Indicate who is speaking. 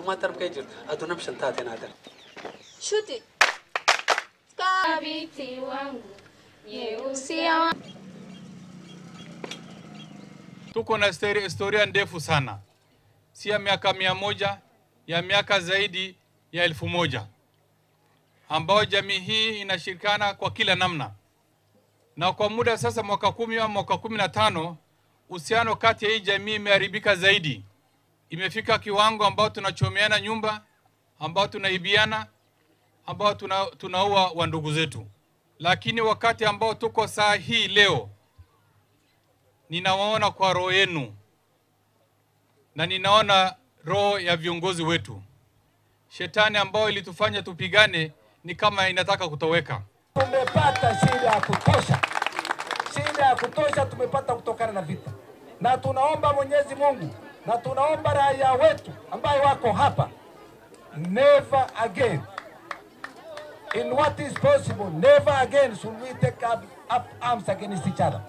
Speaker 1: ما ترب كيجر أدو نمشن تاتي نادر
Speaker 2: شوتي kabiti wangu yeusia.
Speaker 3: Tuko na historia ndefu sana, si ya miaka 100, ya miaka zaidi ya 1000, ambao jamii hii inashirikana kwa kila namna. Na kwa muda sasa mwaka 10 au mwaka 15, uhusiano kati ya hii jamii imeharibika zaidi. Imefika kiwango ambao tunachomeana nyumba, ambao tunaibiana, ambao tunaua wa ndugu zetu. Lakini wakati ambao tuko saa hii leo, ninawaona kwa roho yenu na ninaona roho ya viongozi wetu. Shetani ambao ilitufanya tupigane ni kama inataka kutoweka.
Speaker 4: Tumepata shida ya kutosha. Shida ya kutosha tumepata kutokana na vita. Na tunaomba Mwenyezi Mungu na tunaomba raia wetu ambao wako hapa, never again, in what is possible, never again should we take up arms against each other.